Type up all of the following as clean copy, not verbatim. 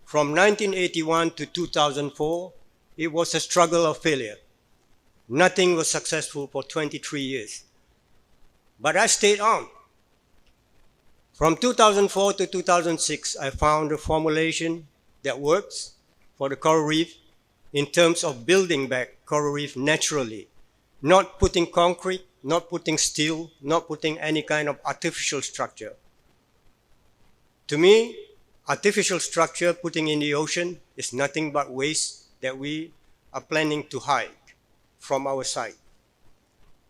From 1981 to 2004, it was a struggle of failure. Nothing was successful for 23 years. But I stayed on. From 2004 to 2006, I found a formulation that works for the coral reef in terms of building back coral reef naturally, not putting concrete, not putting steel, not putting any kind of artificial structure. To me, artificial structure putting in the ocean is nothing but waste that we are planning to hide from our sight.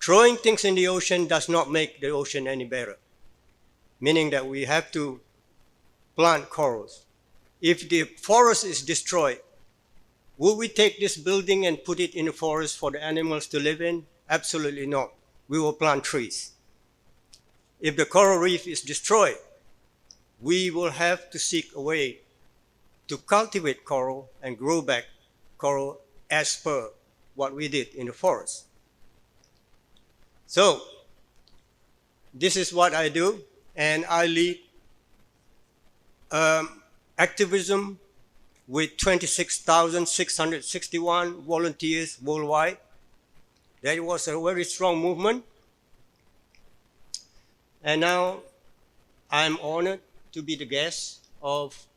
Throwing things in the ocean does not make the ocean any better, meaning that we have to plant corals. If the forest is destroyed, will we take this building and put it in the forest for the animals to live in? Absolutely not. We will plant trees. If the coral reef is destroyed, we will have to seek a way to cultivate coral and grow back coral as per what we did in the forest. So, this is what I do, and I lead activism with 26,661 volunteers worldwide. That was a very strong movement. And now I'm honored to be the guest of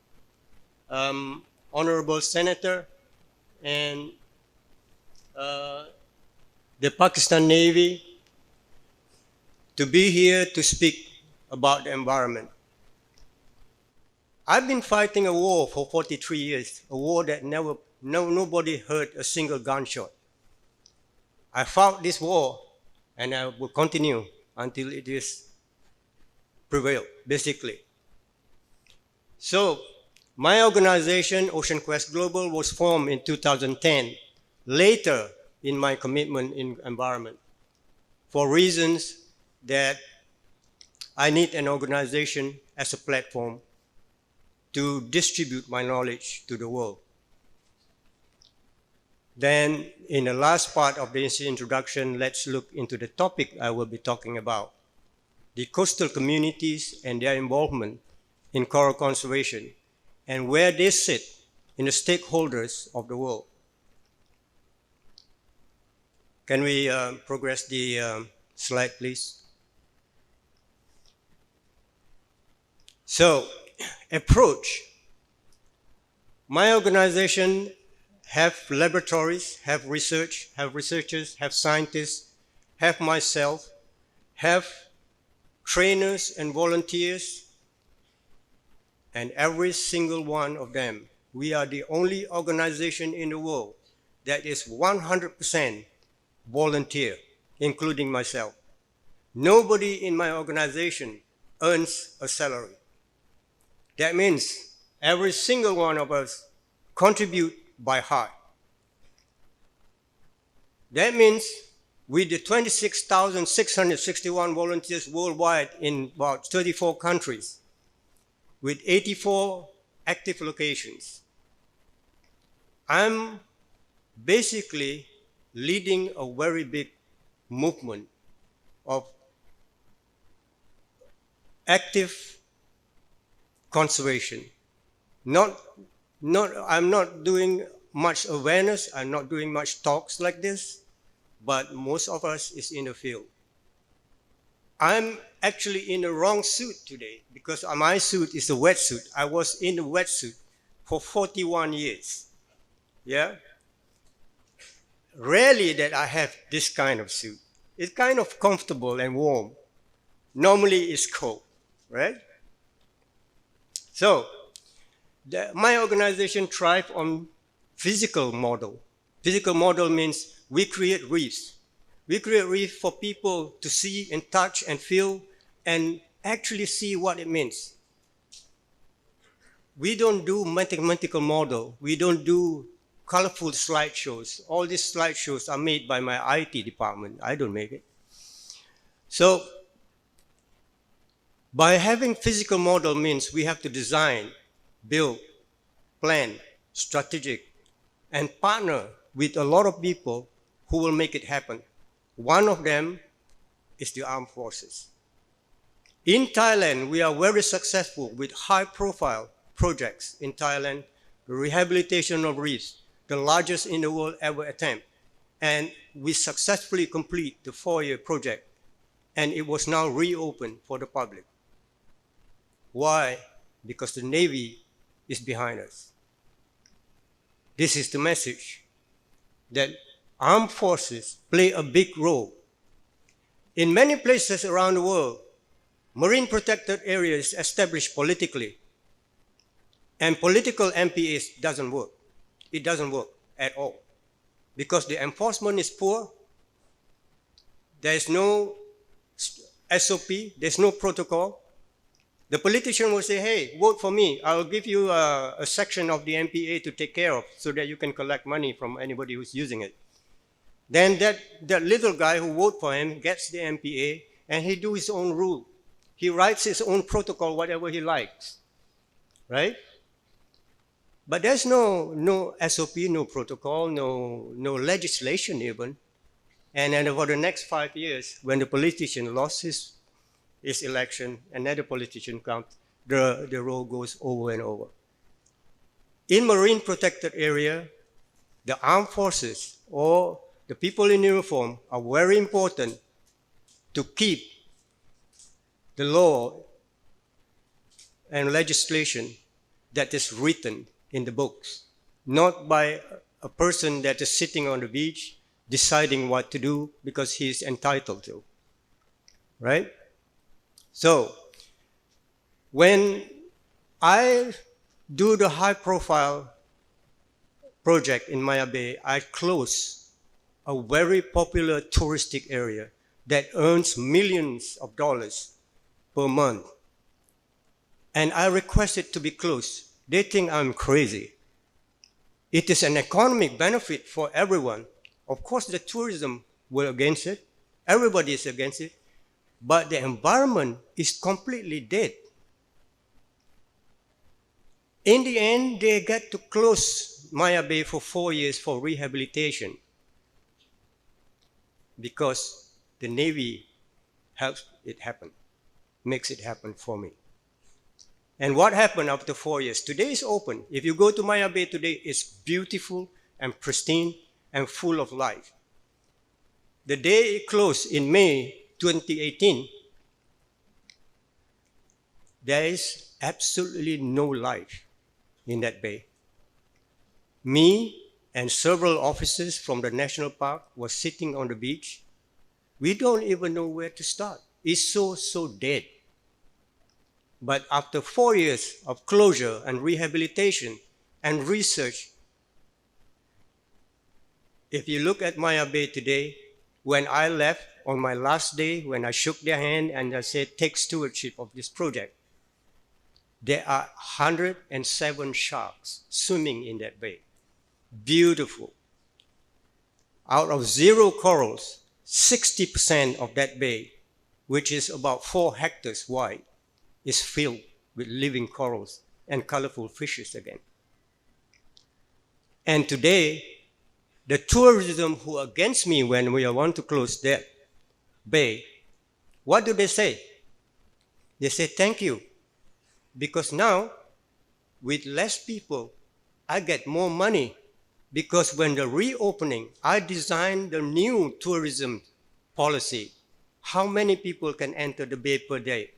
Honorable Senator and the Pakistan Navy to be here to speak about the environment. I've been fighting a war for 43 years, a war that nobody heard a single gunshot. I fought this war and I will continue until it is prevailed, basically. So, my organization, Ocean Quest Global, was formed in 2010, later in my commitment in environment, for reasons that I need an organization as a platform to distribute my knowledge to the world. Then, in the last part of this introduction, let's look into the topic I will be talking about, the coastal communities and their involvement in coral conservation and where they sit in the stakeholders of the world. Can we progress the slide, please? So, approach. My organization have laboratories, have research, have researchers, have scientists, have myself, have trainers and volunteers, and every single one of them, we are the only organization in the world that is 100% volunteer, including myself. Nobody in my organization earns a salary. That means every single one of us contribute by heart. That means with the 26,661 volunteers worldwide in about 34 countries, with 84 active locations, I'm basically leading a very big movement of active conservation. I'm not doing much awareness, I'm not doing much talks like this, but most of us is in the field. I'm actually in the wrong suit today because my suit is a wetsuit. I was in the wetsuit for 41 years. Yeah? Rarely that I have this kind of suit. It's kind of comfortable and warm. Normally it's cold, right? So, my organization thrives on physical model. Physical model means we create reefs. We create reefs for people to see and touch and feel and actually see what it means. We don't do mathematical model. We don't do colorful slideshows. All these slideshows are made by my IT department. I don't make it. So, by having physical model means we have to design, build, plan, strategic, and partner with a lot of people who will make it happen. One of them is the armed forces. In Thailand, we are very successful with high-profile projects in Thailand the rehabilitation of reefs, the largest in the world ever attempt. And we successfully complete the 4-year project, and it was now reopened for the public. Why? Because the Navy is behind us. This is the message, that armed forces play a big role. In many places around the world, marine protected areas established politically, and political MPAs doesn't work. It doesn't work at all, because the enforcement is poor. There is no SOP, there's no protocol. The politician will say, hey, vote for me. I'll give you a section of the MPA to take care of so that you can collect money from anybody who's using it. Then that little guy who vote for him gets the MPA and he do his own rule. He writes his own protocol, whatever he likes, right? But there's no SOP, no protocol, no legislation even. And then for the next 5 years, when the politician lost his election, another politician comes, the role goes over and over. In marine protected area, the armed forces or the people in uniform are very important to keep the law and legislation that is written in the books, not by a person that is sitting on the beach deciding what to do because he is entitled to, right? So, when I do the high-profile project in Maya Bay, I close a very popular touristic area that earns millions of dollars per month. And I request it to be closed. They think I'm crazy. It is an economic benefit for everyone. Of course, the tourism were against it. Everybody is against it. But the environment is completely dead. In the end, they get to close Maya Bay for 4 years for rehabilitation because the Navy helps it happen, makes it happen for me. And what happened after 4 years? Today is open. If you go to Maya Bay today, it's beautiful and pristine and full of life. The day it closed in May 2018, there is absolutely no life in that bay. Me and several officers from the national park were sitting on the beach. We don't even know where to start. It's so dead. But after 4 years of closure and rehabilitation and research, if you look at Maya Bay today, when I left on my last day, when I shook their hand and I said, take stewardship of this project, there are 107 sharks swimming in that bay. Beautiful. Out of 0 corals, 60% of that bay, which is about 4 hectares wide, is filled with living corals and colorful fishes again. And today, the tourism who are against me when we want to close that bay, what do they say? They say, thank you, because now, with less people, I get more money, because when the reopening, I designed the new tourism policy. How many people can enter the bay per day?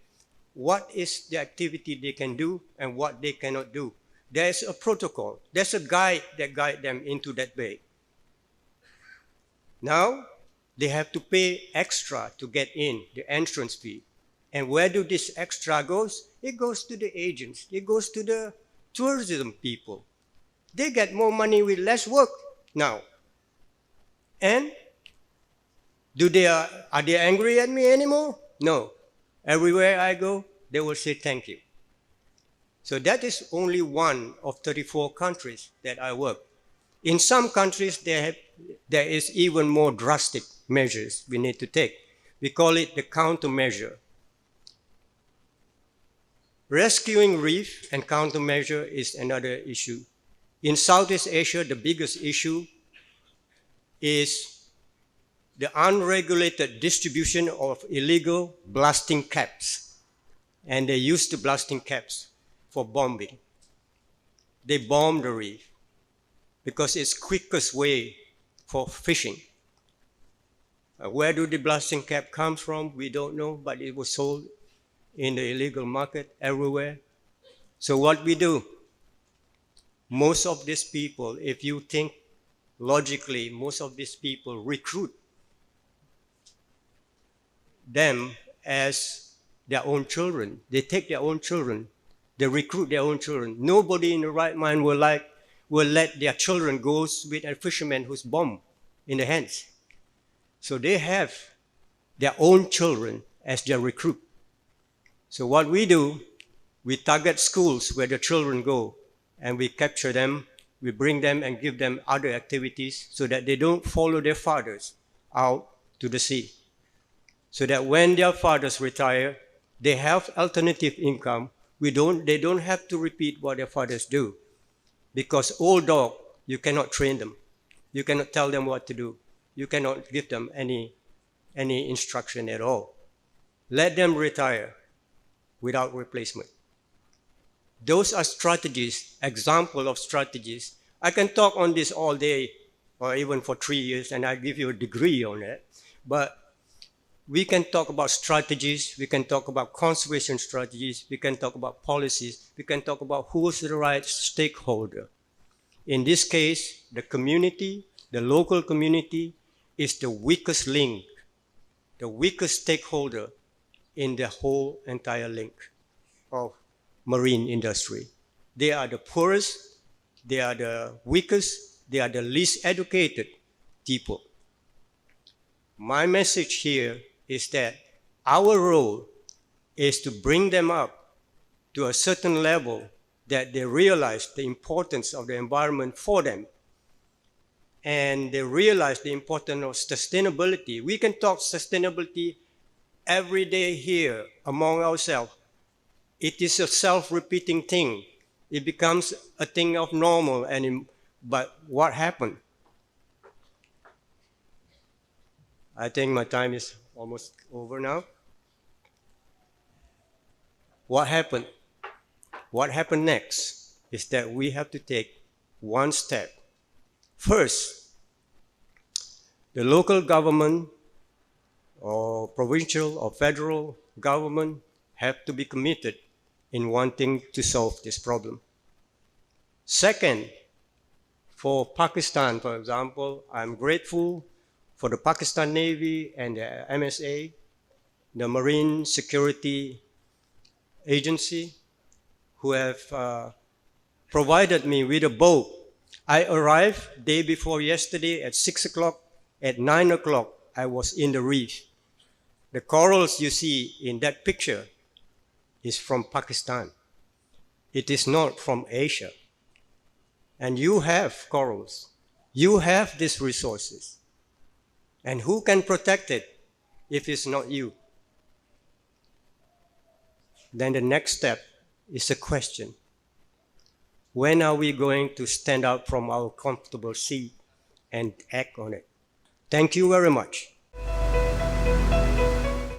What is the activity they can do and what they cannot do? There's a protocol. There's a guide that guides them into that bay. Now, they have to pay extra to get in, the entrance fee. And where do this extra goes? It goes to the agents. It goes to the tourism people. They get more money with less work now. And are they angry at me anymore? No. Everywhere I go, they will say thank you. So that is only one of 34 countries that I work. In some countries, there is even more drastic measures we need to take. We call it the countermeasure. Rescuing reef and countermeasure is another issue. In Southeast Asia, the biggest issue is the unregulated distribution of illegal blasting caps. And they use the blasting caps for bombing. they bomb the reef because it's quickest way for fishing. Where do the blasting cap come from? We don't know, but it was sold in the illegal market everywhere. So what we do, most of these people, if you think logically, most of these people recruit them as their own children. They take their own children. They recruit their own children. Nobody in the right mind will let their children go with a fisherman who's bomb in the hands. So they have their own children as their recruit. So what we do, we target schools where the children go, and we capture them, we bring them and give them other activities so that they don't follow their fathers out to the sea. So that when their fathers retire, they have alternative income. They don't have to repeat what their fathers do. Because old dog, you cannot train them. You cannot tell them what to do. You cannot give them any instruction at all. Let them retire without replacement. Those are strategies, example of strategies. I can talk on this all day or even for 3 years, and I'll give you a degree on it. But we can talk about strategies, we can talk about conservation strategies, we can talk about policies, we can talk about who's the right stakeholder. In this case, the community, the local community, is the weakest link, the weakest stakeholder in the whole entire link of marine industry. They are the poorest, they are the weakest, they are the least educated people. My message here is that our role is to bring them up to a certain level that they realize the importance of the environment for them, and they realize the importance of sustainability. We can talk sustainability every day here among ourselves. It is a self-repeating thing. It becomes a thing of normal, but what happened? I think my time is almost over now. What happened? What happened next is that we have to take one step. First, the local government or provincial or federal government have to be committed in wanting to solve this problem. Second, for Pakistan, for example, I'm grateful for the Pakistan Navy and the MSA, the Marine Security Agency, who have provided me with a boat. I arrived day before yesterday at 6 o'clock. At 9 o'clock, I was in the reef. The corals you see in that picture is from Pakistan. It is not from Asia. And you have corals. You have these resources. And who can protect it if it's not you? Then the next step is a question. When are we going to stand up from our comfortable seat and act on it? Thank you very much.